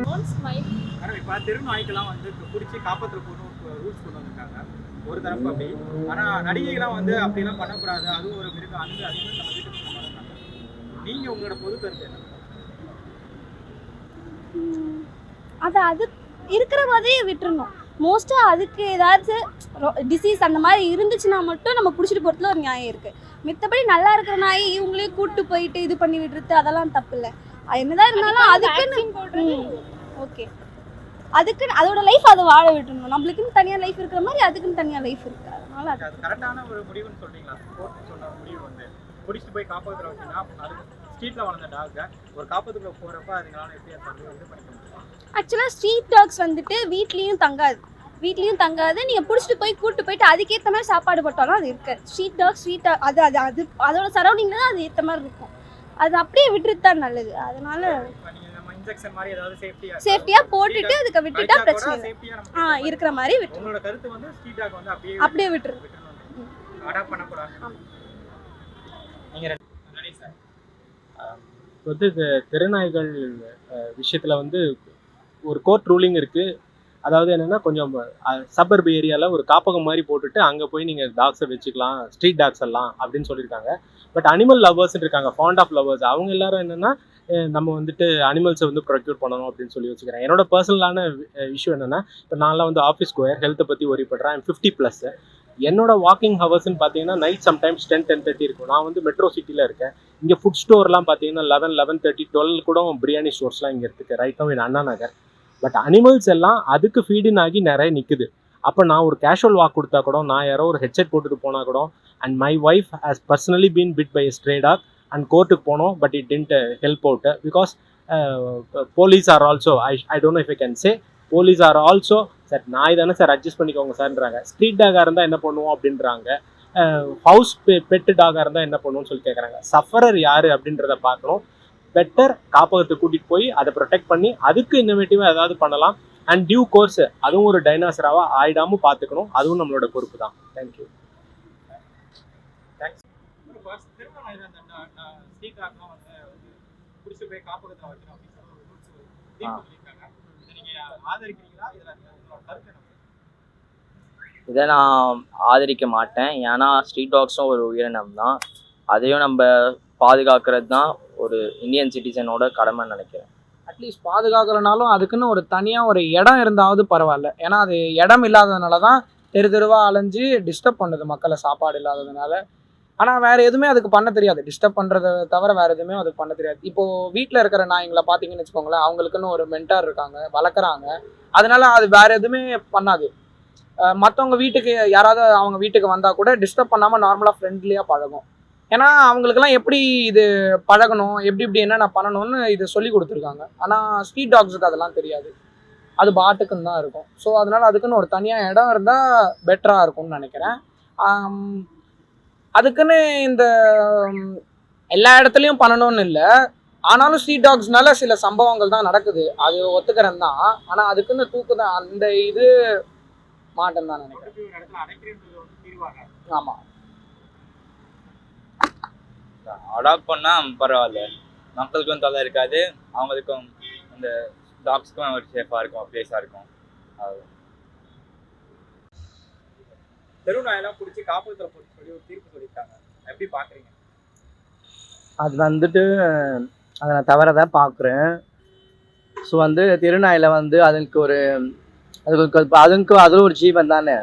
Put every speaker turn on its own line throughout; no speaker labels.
Don't smile.
ஆனா இப்ப தெரு நாய்க்கெல்லாம் வந்து புடிச்சு காப்பாத்துற ரூல்ஸ் கொண்டு வந்திருக்காங்க ஒரு தரப்பு அப்படி. ஆனா நடிகைகள்லாம் வந்து அப்படிலாம் பண்ணக்கூடாது, அதுவும் ஒரு மிருகம், அது அதிகமாக நம்ம வீட்டுக்கு பண்ணாங்க. நீங்க உங்களோட பொது கருத்து என்ன?
அது இருக்கிற மாதிரியே விட்டுறணும். மோஸ்ட்டாக அதுக்கு ஏதாச்சும் டிசீஸ் அந்த மாதிரி இருந்துச்சுன்னா மட்டும் நம்ம பிடிச்சிட்டு போகிறதுல ஒரு நியாயம் இருக்குது. மித்தபடி நல்லா இருக்கிற நாய் இவங்களையும் கூப்பிட்டு போயிட்டு இது பண்ணி விடுறது அதெல்லாம் தப்பு இல்லை. என்னதான் இருந்தாலும் அதுக்குன்னு ஓகே, அதுக்குன்னு அதோட லைஃப் அதை வாழ விட்டுணும். நம்மளுக்குன்னு தனியாக லைஃப் இருக்கிற மாதிரி அதுக்குன்னு தனியாக லைஃப் இருக்குது. அதனால
அது கரெக்டான ஒரு முடிவுன்னு சொல்றீங்களா? கோர்ட் சொன்ன முடிவு வந்து பிடிச்சிட்டு போய் காப்பாற்றுற வச்சுன்னா அது ஸ்ட்ரீட்ல வளர்ந்த டாக் ஒரு காப்பாற்றுக்குள்ள போறப்ப அதுங்களால எப்படி இது பண்ணிக்க முடியும்?
ஆக்சுவலாக ஸ்ட்ரீட் டாக்ஸ் வந்துட்டு வீட்லேயும் தங்காது. நீங்கள் பிடிச்சிட்டு போய் கூப்பிட்டு போயிட்டு அதுக்கேற்ற மாதிரி சாப்பாடு போட்டாலும் அது இருக்காது. ஸ்ட்ரீட் டாக் அது அது அது அதோட சரௌண்டிங்கில் தான் அது ஏற்ற மாதிரி இருக்கும். அது அப்படியே விட்டுறது தான் நல்லது. அதனால
இன்ஜெக்ஷன் மாதிரி ஏதாவது
சேஃப்டியா போட்டுட்டு அதுக்கு விட்டுட்டா பிரச்சனை இல்லை. இருக்கிற மாதிரி விட்டு.
உங்களோட கருத்து வந்து ஸ்ட்ரீட் டாக் வந்து
அப்படியே விட்டுரு,
அடாப்ட் பண்ண கூடாது. நீங்க ரெடி சார்?
வந்து தெருநாய்கள் விஷயத்தில் வந்து ஒரு கோர்ட் ரூலிங் இருக்குது. அதாவது என்னென்னா கொஞ்சம் சபர்ப் ஏரியாவில் ஒரு காப்பகம் மாதிரி போட்டுட்டு அங்கே போய் நீங்கள் டாக்ஸை வச்சுக்கலாம், ஸ்ட்ரீட் டாக்ஸ் எல்லாம் அப்படின்னு சொல்லியிருக்காங்க. பட் அனிமல் லவர்ஸ்ன்னு இருக்காங்க, ஃபாண்ட் ஆஃப் லவர்ஸ். அவங்க எல்லாரும் என்னென்னா நம்ம வந்துட்டு அனிமல்ஸை வந்து ப்ரொக்யூர் பண்ணணும் அப்படின்னு சொல்லி வச்சுக்கிறேன். என்னோட பர்சனலான இஷ்யூ என்னென்னா, இப்போ நான்லாம் வந்து ஆஃபீஸ் கோயர், ஹெல்த்தை பற்றி ஒரி பண்ணுறேன். ஐம் 50+. என்னோட வாக்கிங் ஹவர்ஸ்ன்னு பார்த்தீங்கன்னா நைட் சம்டைம்ஸ் 10-10:30 இருக்கும். நான் வந்து மெட்ரோ சிட்டியில் இருக்கேன். இங்கே ஃபுட் ஸ்டோர்லாம் பார்த்தீங்கன்னா 11-11:30 12 கூட பிரியாணி ஸ்டோர்ஸ்லாம் இங்கே இருக்குது, right now in Anna Nagar. But animals எல்லாம் அதுக்கு ஃபீடின் ஆகி நிறைய நிற்குது. அப்போ நான் ஒரு கேஷுவல் வாக் கொடுத்தா கூட, நான் யாரோ ஒரு ஹெட்செட் போட்டுட்டு போனால் கூட, and my wife has personally been bit by stray dog and கோர்ட்டுக்கு போனோம். But it didn't help out because police are also I don't know if I can say police are also sir நாய் தானே sir adjust பண்ணிக்கோங்க சார்ன்றாங்க. Street டாகாக இருந்தால் என்ன பண்ணுவோம் அப்படின்றாங்க. House bed டாகாக இருந்தால் என்ன பண்ணுவோம்னு சொல்லி கேட்குறாங்க. சஃபரர் யார் அப்படின்றத பார்க்கணும். பெட்டர் காப்பகத்துக்கு கூட்டிகிட்டு போய் அதை ப்ரொடெக்ட் பண்ணி அதுக்கு இன்னோவேட்டிவாக ஏதாவது பண்ணலாம். அண்ட் டியூ கோர்ஸ் அதுவும் ஒரு டைனாசராவாக ஆயிடாமல் பார்த்துக்கணும். அதுவும் நம்மளோட பொறுப்பு தான். தேங்க்யூ.
இதை நான் ஆதரிக்க மாட்டேன். ஏன்னா ஸ்ட்ரீட் டாக்ஸும் ஒரு உயிரினம் தான். அதையும் நம்ம பாதுகாக்கிறது தான் ஒரு இந்தியன் சிட்டிசனோட கடமைன்னு நினைக்கிறேன்.
அட்லீஸ்ட் பாதுகாக்கிறனாலும் அதுக்குன்னு ஒரு தனியாக ஒரு இடம் இருந்தாவது பரவாயில்ல. ஏன்னா அது இடம் இல்லாததுனால தான் தெருவாக அலைஞ்சு டிஸ்டர்ப் பண்ணுது மக்களை, சாப்பாடு இல்லாததுனால. ஆனால் வேறு எதுவுமே அதுக்கு பண்ண தெரியாது. டிஸ்டர்ப் பண்ணுறதை தவிர வேறு எதுவுமே அதுக்கு பண்ண தெரியாது. இப்போது வீட்டில் இருக்கிற நாய்ங்களை பார்த்தீங்கன்னு வச்சுக்கோங்களேன், அவங்களுக்குன்னு ஒரு மென்டார் இருக்காங்க, வளர்க்குறாங்க. அதனால அது வேறு எதுவுமே பண்ணாது. மற்றவங்க வீட்டுக்கு யாராவது அவங்க வீட்டுக்கு வந்தால் கூட டிஸ்டர்ப் பண்ணாமல் நார்மலாக ஃப்ரெண்ட்லியாக பழகும். ஏன்னா அவங்களுக்கெல்லாம் எப்படி இது பழகணும், எப்படி என்னென்ன பண்ணணும்னு இது சொல்லி கொடுத்துருக்காங்க. ஆனால் ஸ்ட்ரீட் டாக்ஸுக்கு அதெல்லாம் தெரியாது, அது பாட்டுக்குன்னு தான் இருக்கும். ஸோ அதனால் அதுக்குன்னு ஒரு தனியாக இடம் இருந்தால் பெட்டராக இருக்கும்னு நினைக்கிறேன். அதுக்குன்னு இந்த எல்லா இடத்துலையும் பண்ணணும்னு இல்லை. ஆனாலும் ஸ்ட்ரீட் டாக்ஸ்னால சில சம்பவங்கள் தான் நடக்குது, அது ஒத்துக்கிறேன் தான். ஆனால் அதுக்குன்னு தூக்குதான் அந்த இது மாட்டேன்னு தான் நினைக்கிறேன். ஆமாம்,
அடாப்ட் பண்ணால் பரவாயில்ல, மக்களுக்கும் தொல்லை இருக்காது, அவங்களுக்கும் அந்த டாக்ஸ்க்கும் ஒரு சேஃபாக இருக்கும், பிளேஸாக இருக்கும். அது
தெரு நாயெல்லாம் பிடிச்சி காப்பகத்தில் போட்டு சொல்லி ஒரு தீர்ப்பு சொல்லியிருக்காங்க, எப்படி பார்க்குறீங்க?
அது வந்துட்டு அதை நான் தவறதான் பார்க்குறேன். ஸோ வந்து தெருநாயில் வந்து அதுக்கு அதில் ஒரு ஜீவன் தானே,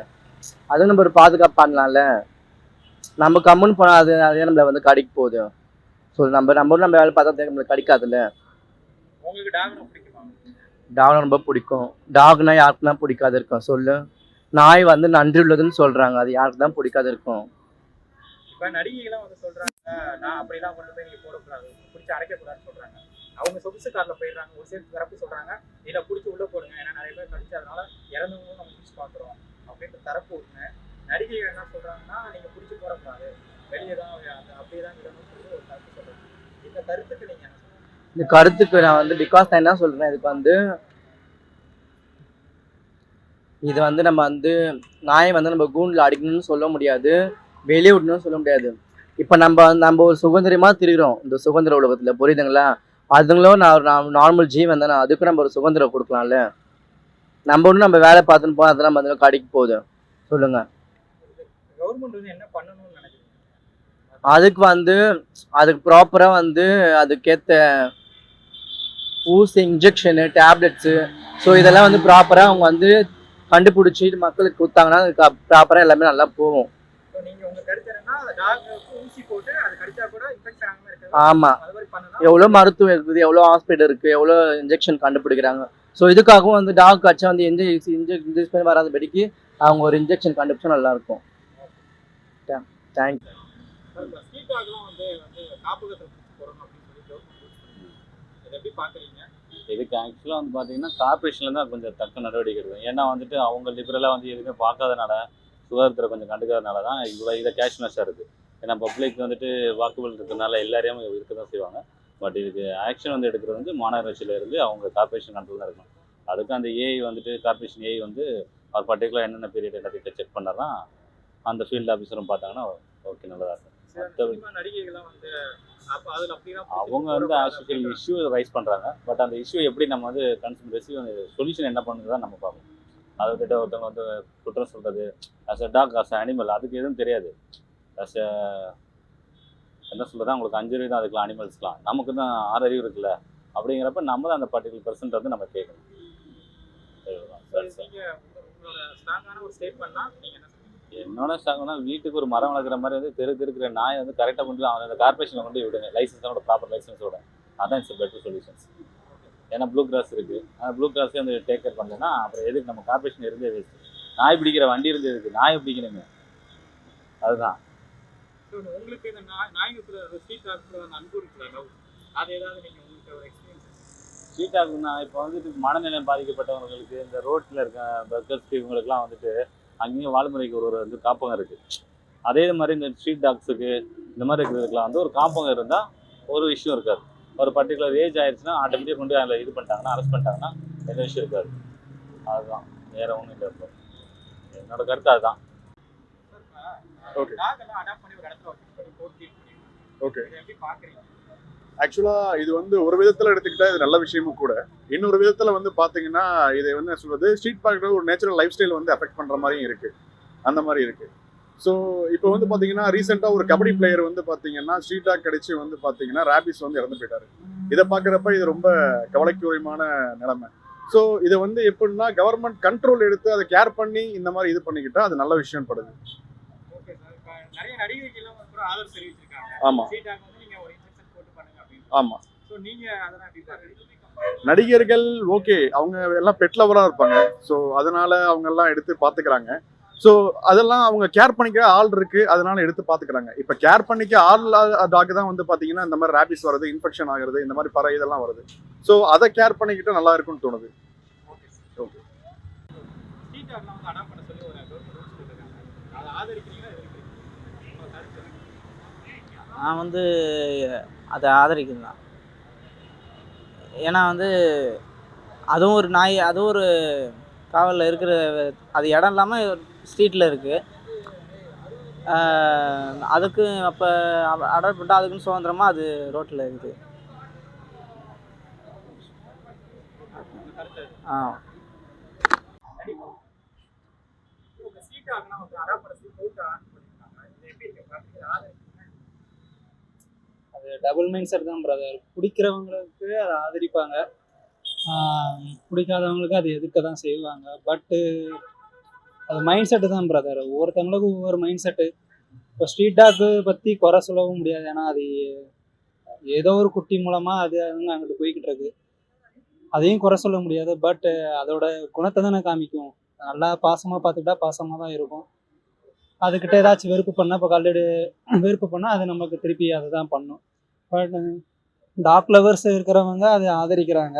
அதுவும் நம்ம ஒரு பாதுகாப்பு பண்ணலாம்ல. நம்ம கம்முன்னு போனால் அதே நம்மளை வந்து கடிக்க போகுது. ஸோ நம்ம வேலை பார்த்தா நம்மளுக்கு கடிக்காதுல்ல.
உங்களுக்கு டாக்னா பிடிக்குமா?
டாக்னா ரொம்ப பிடிக்கும். டாக்னா யாருக்கு தான் பிடிக்காது இருக்கும் சொல்லு? நாய் வந்து நன்றி உள்ளதுன்னு சொல்கிறாங்க, அது யாருக்கு தான் பிடிக்காது இருக்கும்?
இப்போ நடிகைகளாம் வந்து சொல்கிறாங்க, நான் அப்படிலாம் கொண்டு போய் நீங்கள் போடக்கூடாது, பிடிச்சி அடைக்கக்கூடாதுன்னு சொல்கிறாங்க. அவங்க சொகுசு காரில் போயிடுறாங்க. ஒரு சில தரப்பு சொல்கிறாங்க, இதை பிடிச்சி உள்ளே போடுங்க, ஏன்னா நிறைய பேர் கடிச்சு அதனால இறந்தவங்களும் நம்ம பிடிச்சி பார்க்குறோம் அப்படின்ற தரப்பு ஒன்று. நடிகைகள் என்ன சொல்கிறாங்கன்னா, நீங்கள் பிடிச்சி போடக்கூடாது, வெளியே தான் அப்படியே தான் விடணும்னு சொல்லி ஒரு கருத்து சொல்கிறாங்க. இந்த கருத்துக்கு நீங்கள் என்ன சொல்லுங்கள்?
இந்த கருத்துக்கு நான் வந்து பிகாஸ் நான் என்ன சொல்கிறேன், இதுக்கு வந்து இது வந்து நம்ம வந்து நாயை வந்து நம்ம கூண்டில் அடிக்கணும்னு சொல்ல முடியாது, வெளியே விடணும்னு சொல்ல முடியாது. இப்போ நம்ம ஒரு சுதந்திரமாக திரிகிறோம் இந்த சுதந்திர உலகத்தில், புரியுதுங்களா? அதுங்களும் நார்மல் ஜீவன் தானே, அதுக்கும் நம்ம ஒரு சுதந்திரம் கொடுக்கலாம்ல. நம்ம ஒன்றும் நம்ம வேலை பார்த்துன்னு போனால் அதெல்லாம் வந்து கடைக்கு போகுது சொல்லுங்க.
கவர்மெண்ட் வந்து என்ன பண்ணணும்னு நினைக்கிறீங்க?
அதுக்கு ப்ராப்பராக அதுக்கேற்ற ஊசி, இன்ஜெக்ஷனு, டேப்லெட்ஸு, ஸோ இதெல்லாம் ப்ராப்பராக அவங்க கண்டுபிடிச்சி மக்களுக்கு கொடுத்தாங்கன்னா அதுக்கு ப்ராப்பராக எல்லாமே நல்லா போகும்.
ஸோ நீங்கள் உங்கள் கருத்து என்னன்னா டாக்டருக்கு ஊசி போட்டு அது கடிச்சா கூட இன்ஃபெக்ஷன் ஆகாமல் இருக்குது.
ஆமாம்,
அது மாதிரி பண்ணணும்.
எவ்வளோ மருத்துவம் இருக்குது, எவ்வளோ ஹாஸ்பிட்டல் இருக்குது, எவ்வளோ இன்ஜெக்ஷன் கண்டுபிடிக்கிறாங்க. ஸோ இதுக்காகவும் டாக் கட்சா இன்ஜெக்ஷன் வராதபடிக்கு அவங்க ஒரு இன்ஜெக்ஷன் கண்டுபிடிச்சா நல்லாயிருக்கும். தேங்க்யூ.
ஸ்ட்ரீட் டாக்லாம் வந்து காப்பகத்தை போடணும் அப்படின்னு சொல்லி கவர்மெண்ட் இதை எப்படி பார்க்குறீங்க?
இதுக்கு ஆக்சுவலாக பார்த்தீங்கன்னா கார்பரேஷனில் தான் கொஞ்சம் தக்க நடவடிக்கை எடுக்கும். ஏன்னா அவங்க லிபரலாக எதுவுமே பார்க்காதனால, சுகாதாரத்தை கொஞ்சம் கண்டுக்காதனால தான் இதை கேஷ்லெஸ்ஸாக இருக்குது. ஏன்னா பப்ளிக் வாக்குகள் இருக்கிறதுனால எல்லாரையும் இருக்க தான் செய்வாங்க. பட் இதுக்கு ஆக்ஷன் எடுக்கிறது மாநகராட்சியில் இருந்து அவங்க கார்பரேஷன் கண்ட்ரோல் தான் இருக்கணும். அதுக்கு அந்த ஏஐ கார்பரேஷன் ஏஐ ஒரு பர்டிகுலர் என்னென்ன பீரியட் எல்லாத்தையும் செக் பண்ணால் அந்த ஃபீல்டு ஆஃபீஸரும் பார்த்தாங்கன்னா ஓகே நல்லதாக இருக்கும்.
நடிகைகள்லாம்
அவங்க ஆக்சுவலி இஷ்யூ ரைஸ் பண்ணுறாங்க. பட் அந்த இஷ்யூ எப்படி நம்ம சொல்யூஷன் என்ன பண்ணுறது தான் நம்ம பார்க்கணும். அதை விட்டுட்டு ஒருத்தவங்க குற்றம் சொல்கிறது as a dog, as a animal, அதுக்கு எதுவும் தெரியாது. ஆஸ் அ என்ன சொல்கிறது, அவங்களுக்கு 5 அறிவு தான் அதுக்குலாம், அனிமல்ஸ்லாம். நமக்கு தான் 6 அறிவு இருக்குல்ல. அப்படிங்கிறப்ப நம்ம தான் அந்த பர்டிகுலர் பெர்சன்ட் நம்ம கேட்கணும். என்னோட ஸ்டாக்னா வீட்டுக்கு ஒரு மரம் வளர்க்குற மாதிரி தெருக்கிற நாயை கரெக்டாக கொண்டு அந்த கார்பரேஷனில் கொண்டு விடுங்க, லைசன்ஸோட, ப்ராப்பர் லைசன்ஸோட. அதான் இட்ஸ் பெட்டர் சொல்யூஷன்ஸ். ஏன்னா ப்ளூ கிராஸ் இருக்குது, அந்த ப்ளூ கிராஸே டேக் கேர் பண்ணலன்னா அப்புறம் எதுக்கு நம்ம கார்பரேஷன் இருந்தே வேஸ்ட்டு. நாய் பிடிக்கிற வண்டி இருந்து இருக்குது, நாயை பிடிக்கணுங்க. அதுதான்
உங்களுக்கு இந்த நாய்க்குள்ள ஸ்ட்ரீட் டாக்ல அன்பு இருக்குல்ல, அது ஏதாவது நீங்கள் உங்களுக்கு ஒரு எக்ஸ்பீரியன்ஸ்?
ஸ்ட்ரீட் டாக்னா இப்போ மனநிலையம் பாதிக்கப்பட்டவங்களுக்கு, இந்த ரோட்டில் இருக்க பர்கர்ஸ், இவங்களுக்குலாம் அங்கேயும் வாழ்முறைக்கு ஒரு காப்பகம் இருக்குது. அதே மாதிரி இந்த ஸ்ட்ரீட் டாக்ஸுக்கு இந்த மாதிரி இருக்கிறதுக்குலாம் ஒரு காப்பகம் இருந்தால் ஒரு விஷயம் இருக்காது. ஒரு பர்டிகுலர் ஏஜ் ஆயிடுச்சுன்னா ஆட்டோமேட்டிக்காக கொண்டு அதில் இது பண்ணிட்டாங்கன்னா, அரெஸ்ட் பண்ணிட்டாங்கன்னா எந்த விஷயம் இருக்காது. அதுதான், வேற ஒன்றும் இல்லை. இருக்கும் என்னோட கருத்து அதுதான்.
Okay okay.
எப்படி பார்க்குறீங்க?
ஆக்சுவலாக இது ஒரு விதத்தில் எடுத்துக்கிட்டால் இது நல்ல விஷயமும் கூட. இன்னொரு விதத்தில் பார்த்தீங்கன்னா இதை என்ன சொல்கிறது, ஸ்ட்ரீட் பார்க்குறது ஒரு நேச்சுரல் லைஃப் ஸ்டைல் அஃபெக்ட் பண்ணுற மாதிரியும் இருக்குது. அந்த மாதிரி இருக்குது. ஸோ இப்போ பார்த்தீங்கன்னா ரீசெண்டாக ஒரு கபடி பிளேயர் பார்த்தீங்கன்னா ஸ்ட்ரீட் டாக் கடிச்சு பார்த்தீங்கன்னா ரேபிஸ் இறந்து போயிட்டாரு. இதை பார்க்குறப்ப இது ரொம்ப கவலைக்குரியமான நிலைமை. ஸோ இதை எப்படின்னா கவர்மெண்ட் கண்ட்ரோல் எடுத்து அதை கேர் பண்ணி இந்த மாதிரி இது பண்ணிக்கிட்டா அது நல்ல விஷயம் படுது.
Okay sir. இப்போ நிறைய நடிகைகள்லாம் கூட ஆதரவு தெரிவிச்சிருக்காங்க.
ஆமாம்.
ஸ்ட்ரீட் டாக் நீங்கள் ஒரு இன்ஜெக்ஷன் போட்டு பண்ணுங்க அப்படின்னு.
ஆமாம்.
ஸோ நீங்கள் அதெல்லாம் எப்படி பார்க்குறீங்க?
நடிகர்கள் ஓகே, அவங்க எல்லாம் பெட் லவராக இருப்பாங்க. ஸோ அதனால அவங்க எல்லாம் எடுத்து பார்த்துக்கிறாங்க. ஸோ அதெல்லாம் அவங்க கேர் பண்ணிக்க ஆள் இருக்கு, அதனால எடுத்து பார்த்துக்கிறாங்க. இப்போ கேர் பண்ணிக்க ஆள் இல்லாத டாக் தான் பார்த்தீங்கன்னா இந்த மாதிரி ரேபிஸ் வருது, இன்ஃபெக்ஷன் ஆகுறது, இந்த மாதிரி பற இதெல்லாம் வருது. ஸோ அதை கேர் பண்ணிக்கிட்டு நல்லா இருக்கும்னு தோணுது. ஓகே.
ஸ்ட்ரீட் டாக்லாம் அடாப்ட் பண்ண சொல்லி ஒரு கவர்மெண்ட் ரூல்ஸ் போட்டிருக்காங்க. அதை ஆதரிக்கிறீங்களா எதிர்க்கிறீங்களா?
நான் அதை ஆதரிக்கிறேன் தான். ஏன்னா அதுவும் ஒரு நாய், அதுவும் ஒரு காவலில் இருக்கிற, அது இடம் இல்லாமல் ஸ்ட்ரீட்டில் இருக்குது. அதுக்கு அப்போ அடாப்ட் பண்ணிட்டு அதுக்குன்னு சுதந்திரமாக அது ரோட்டில் இருக்குது.
ஸ்ட்ரீட் டாக்லாம் அடாப்ட் பண்ண சொல்லி போட்டு ஆன் பண்ணிருக்காங்க. இது எப்படி இருக்கு?
அது டபுள் மைண்ட் செட் தான் பிரதர். பிடிக்கிறவங்களுக்கு அதை ஆதரிப்பாங்க, பிடிக்காதவங்களுக்கு அது எதிர்க்க தான் செய்வாங்க. பட்டு அது மைண்ட் செட்டு தான் பிரதர். ஒவ்வொருத்தவங்களுக்கும் ஒவ்வொரு மைண்ட் செட்டு. இப்போ ஸ்ட்ரீட் டாக்கு பற்றி குறை சொல்லவும் முடியாது. ஏன்னா அது ஏதோ ஒரு குட்டி மூலமாக அது அங்கிட்டு போய்கிட்டு இருக்கு, அதையும் குறை சொல்ல முடியாது. பட் அதோட குணத்தை தானே காமிக்கும். நல்லா பாசமாக பார்த்துக்கிட்டா பாசமாக தான் இருக்கும். அதுக்கிட்ட ஏதாச்சும் வெறுப்பு பண்ணால், இப்போ கல்லெடு வெறுப்பு பண்ணால் அது நமக்கு திருப்பி அதை தான் பண்ணும். பட் டாக் லவர்ஸ் இருக்கிறவங்க அதை ஆதரிக்கிறாங்க.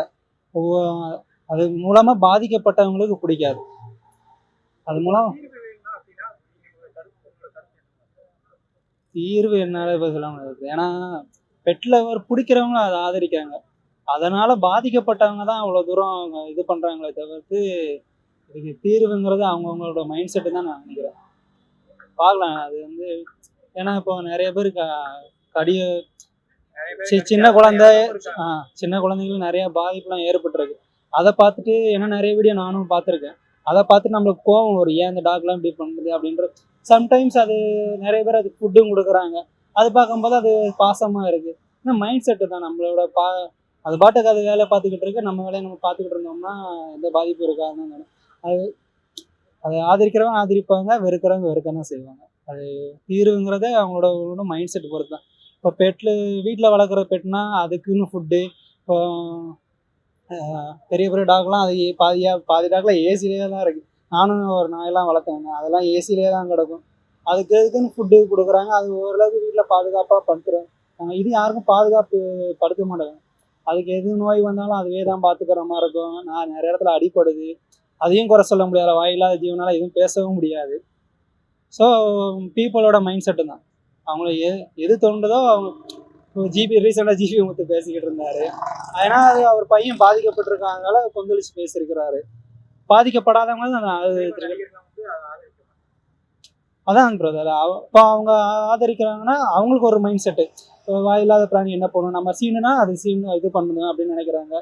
அது மூலமாக பாதிக்கப்பட்டவங்களுக்கு பிடிக்காது. அது மூலம் தீர்வு என்னால் இப்போ சொல்ல முடியாது. ஏன்னா பெட் லவர் பிடிக்கிறவங்க அதை ஆதரிக்கிறாங்க. அதனால் பாதிக்கப்பட்டவங்க தான் அவ்வளோ தூரம் அவங்க இது பண்ணுறாங்களே தவிர்த்து இதுக்கு தீர்வுங்கிறது அவங்கவுங்களோட மைண்ட் செட்டு தான் நான் நினைக்கிறேன். பார்க்கலாம் அது ஏன்னா இப்போ நிறைய பேர்
நிறைய பேர்
சின்ன
கடிச்சு
குழந்தை
இறந்தும் இருக்காங்க.
சின்ன குழந்தைங்களுக்கு நிறைய பாதிப்புலாம் ஏற்பட்டிருக்கு. அதை பார்த்துட்டு ஏன்னா நிறைய வீடியோ நானும் பார்த்துருக்கேன். அதை பார்த்துட்டு நம்மளுக்கு கோவம் வரும், ஏன் அந்த டாக்லாம் இப்படி பண்ணுது அப்படின்ற. சம்டைம்ஸ் அது நிறைய பேர் அது ஃபுட்டும் கொடுக்குறாங்க. அது பார்க்கும்போது அது பாசமாக இருக்குது. ஆனால் மைண்ட் செட்டு தான் நம்மளோட அது பாட்டுக்கு அது வேலை பார்த்துக்கிட்டு இருக்கு, நம்ம வேலையை நம்ம பார்த்துக்கிட்டு இருந்தோம்னா எந்த பாதிப்பும் இருக்காதுன்னு. அது அதை ஆதரிக்கிறவங்க ஆதரிப்பாங்க, வெறுக்கிறவங்க வெறுக்க தான் செய்வாங்க. அது தீர்வுங்கிறத அவங்களோட மைண்ட் செட் பொறுத்து தான். இப்போ வீட்டில் வளர்க்குற பெட்னா அதுக்குன்னு ஃபுட்டு. இப்போ பெரிய பெரிய டாக்லாம் அது பாதி டாக்லாம் ஏசிலேயே தான் இருக்குது. நானும் ஒரு நாயெல்லாம் வளர்த்தேங்க, அதெல்லாம் ஏசிலேயே தான் கிடக்கும். அதுக்குன்னு ஃபுட்டு கொடுக்குறாங்க, அது ஓரளவுக்கு வீட்டில் பாதுகாப்பாக படுத்துறாங்க. இது யாருக்கும் பாதுகாப்பு படுத்த மாட்டாங்க. அதுக்கு எது நோய் வந்தாலும் அதுவே தான் பார்த்துக்கிற மாதிரி இருக்கும். நான் நிறைய இடத்துல அடிப்படுது, அதையும் குறை சொல்ல முடியாது. வாயில்லாத ஜீவனால எதுவும் பேசவும் முடியாது. ஸோ பீப்புளோட மைண்ட் செட்டு தான். அவங்கள எது தோன்றதோ அவங்க. ரீசெண்டாக ஜிபி முத்து பேசிக்கிட்டு இருந்தாரு. ஏன்னா அது அவர் பையன் பாதிக்கப்பட்டிருக்காங்கனால கொந்தளிச்சு பேசியிருக்கிறாரு. பாதிக்கப்படாதவங்க தான்
நடிகர்கள் வந்து அதை ஆதரிக்க மாட்டாங்க.
அதான் பிரதர். இப்போ அவங்க ஆதரிக்கிறாங்கன்னா அவங்களுக்கு ஒரு மைண்ட் செட்டு. இப்போ வாயில்லாத பிராணி என்ன பண்ணணும், நம்ம சீனுனா அது சீனு இது பண்ணணும் அப்படின்னு நினைக்கிறாங்க.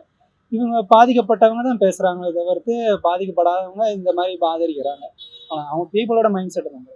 இவங்க பாதிக்கப்பட்டவங்க தான் பேசுகிறாங்களே தவிர்த்து பாதிக்கப்படாதவங்க இந்த மாதிரி ஆதரிக்கிறாங்க. அவங்க பீப்புளோட மைண்ட் செட்டு தான்.